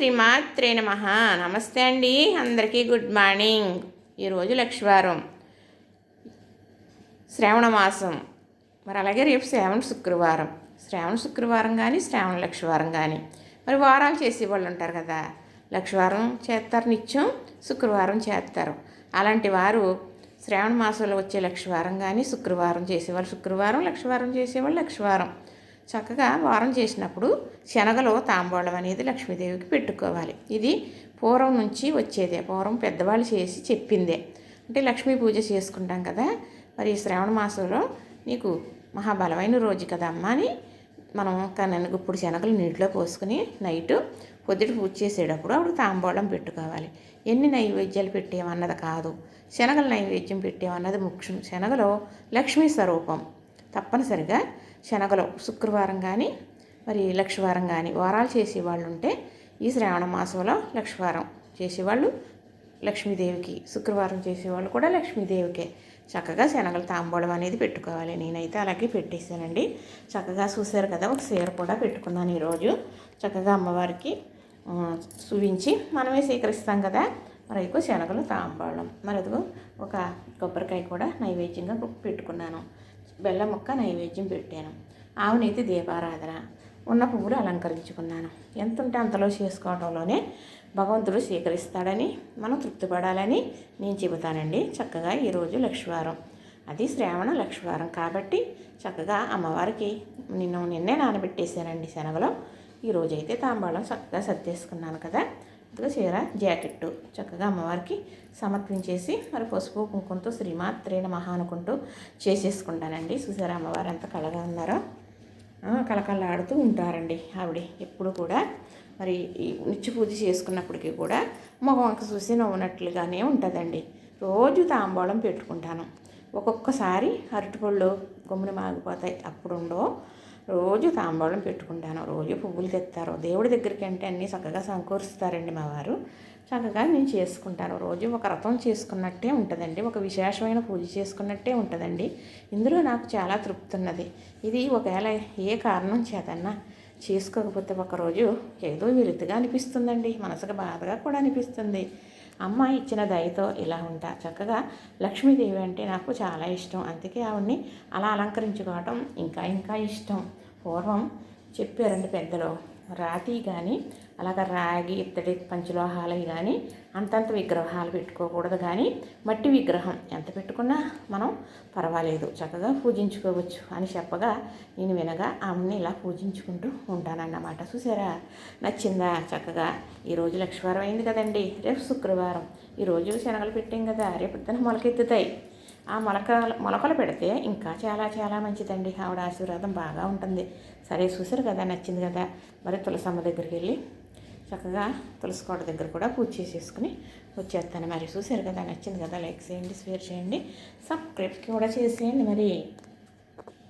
శ్రీమాత్రే నమః. నమస్తే అండి, అందరికీ గుడ్ మార్నింగ్. ఈరోజు లక్షవారం, శ్రావణ మాసం. మరి అలాగే రేపు శ్రావణ శుక్రవారం కానీ శ్రావణ లక్షవారం కానీ మరి వారాలు చేసేవాళ్ళు ఉంటారు కదా. లక్షవారం చేస్తారు నిత్యం, శుక్రవారం చేస్తారు. అలాంటి వారు శ్రావణ మాసంలో వచ్చే లక్షవారం కానీ శుక్రవారం చేసేవాళ్ళు శుక్రవారం, లక్షవారం చేసేవాళ్ళు లక్షవారం. చక్కగా వారం చేసినప్పుడు శనగలో తాంబూలం అనేది లక్ష్మీదేవికి పెట్టుకోవాలి. ఇది పూర్వం నుంచి వచ్చేదే, పూర్వం పెద్దవాళ్ళు చేసి చెప్పిందే. అంటే లక్ష్మీ పూజ చేసుకుంటాం కదా. మరి శ్రావణ మాసంలో నీకు మహాబలమైన రోజు కదమ్మా అని మనం గుప్పుడు శనగలు నీటిలో పోసుకుని నైటు పొద్దుట పూజ చేసేటప్పుడు అప్పుడు తాంబూలం పెట్టుకోవాలి. ఎన్ని నైవేద్యాలు పెట్టేమన్నది కాదు, శనగల నైవేద్యం పెట్టేమన్నది ముఖ్యం. శనగలో లక్ష్మీ స్వరూపం. తప్పనిసరిగా శనగలో శుక్రవారం కానీ మరి లక్షవారం కానీ వారాలు చేసేవాళ్ళు ఉంటే ఈ శ్రావణ మాసంలో లక్షవారం చేసేవాళ్ళు లక్ష్మీదేవికి, శుక్రవారం చేసేవాళ్ళు కూడా లక్ష్మీదేవికే చక్కగా శనగలు తాంబూలం అనేది పెట్టుకోవాలి. నేనైతే అలాగే పెట్టేశానండి. చక్కగా చూశారు కదా, ఒక చీర కూడా పెట్టుకున్నాను ఈరోజు. చక్కగా అమ్మవారికి చూపించి మనమే స్వీకరిస్తాం కదా. మరి ఎక్కువ శనగలు తాంబూలం, మరి అదిగో ఒక కొబ్బరికాయ కూడా నైవేద్యంగా పెట్టుకున్నాను. బెల్లం ముక్క నైవేద్యం పెట్టాను. ఆవునైతే దీపారాధన, ఉన్న పువ్వులు అలంకరించుకున్నాను. ఎంత ఉంటే అంతలో చేసుకోవడంలోనే భగవంతుడు స్వీకరిస్తాడని మనం తృప్తిపడాలని నేను చెబుతానండి. చక్కగా ఈరోజు లక్షవారం, అది శ్రావణ లక్షవారం కాబట్టి చక్కగా అమ్మవారికి నిన్నే నానబెట్టేశానండి శనగలో. ఈరోజైతే తాంబూలం చక్కగా సర్దేసుకున్నాను కదా. ఇదిగో చీర జాకెట్టు చక్కగా అమ్మవారికి సమర్పించేసి మరి పసుపు కుంకుమతో శ్రీమాత్రే నమః అనుకుంటూ చేసేసుకుంటానండి. చూసారా అమ్మవారు ఎంత కళగా ఉన్నారో, కళకళలాడుతూ ఉంటారండి ఆవిడ ఎప్పుడు కూడా. మరి నిత్య పూజ చేసుకున్నప్పటికీ కూడా మొహం వంక చూసి నవ్వునట్లుగానే ఉంటుందండి. రోజు తాంబూలం పెట్టుకుంటాను. ఒక్కొక్కసారి అరటిపళ్ళు గమ్మున మాగిపోతాయి, అప్పుడుండో రోజు తాంబూలం పెట్టుకుంటాను. రోజు పువ్వులు తెస్తారు దేవుడి దగ్గరికి, అంటే అన్నీ చక్కగా సమకూరుస్తారండి మా వారు. చక్కగా నేను చేసుకుంటాను. రోజు ఒక రథం చేసుకున్నట్టే ఉంటుందండి, ఒక విశేషమైన పూజ చేసుకున్నట్టే ఉంటుందండి. ఇందులో నాకు చాలా తృప్తి ఉన్నది. ఇది ఒకవేళ ఏ కారణం చేతన్నా చేసుకోకపోతే ఒకరోజు ఏదో విరుద్దుగా అనిపిస్తుందండి, మనసుకు బాధగా కూడా అనిపిస్తుంది. అమ్మ ఇచ్చిన దయతో ఇలా ఉంటా. చక్కగా లక్ష్మీదేవి అంటే నాకు చాలా ఇష్టం, అందుకే ఆవిడ్ని అలా అలంకరించుకోవటం ఇంకా ఇంకా ఇష్టం. పూర్వం చెప్పారండి పెద్దలు, రాతి కానీ అలాగ రాగి ఇత్తడి పంచలోహాలు కానీ అంతంత విగ్రహాలు పెట్టుకోకూడదు, కానీ మట్టి విగ్రహం ఎంత పెట్టుకున్నా మనం పర్వాలేదు చక్కగా పూజించుకోవచ్చు అని చెప్పగా నేను వినగా ఆమెని ఇలా పూజించుకుంటూ ఉంటానన్నమాట. చూసారా, నచ్చిందా? చక్కగా ఈరోజు లక్షవారం అయింది కదండి, రేపు శుక్రవారం. ఈరోజు శనగలు పెట్టాం కదా, రేపు పొద్దున మొలకెత్తుతాయి. ఆ మొలకలు పెడితే ఇంకా చాలా చాలా మంచిదండి. ఆవిడ ఆశీర్వాదం బాగా ఉంటుంది. సరే చూసారు కదా, నచ్చింది కదా. మరి తులసమ్మ దగ్గరికి వెళ్ళి చక్కగా తులసి కోట దగ్గర కూడా పూజ చేసేసుకుని వచ్చేస్తాను. మరి చూసారు కదా, నచ్చింది కదా. లైక్ చేయండి, షేర్ చేయండి, సబ్స్క్రైబ్ కూడా చేసేయండి మరి.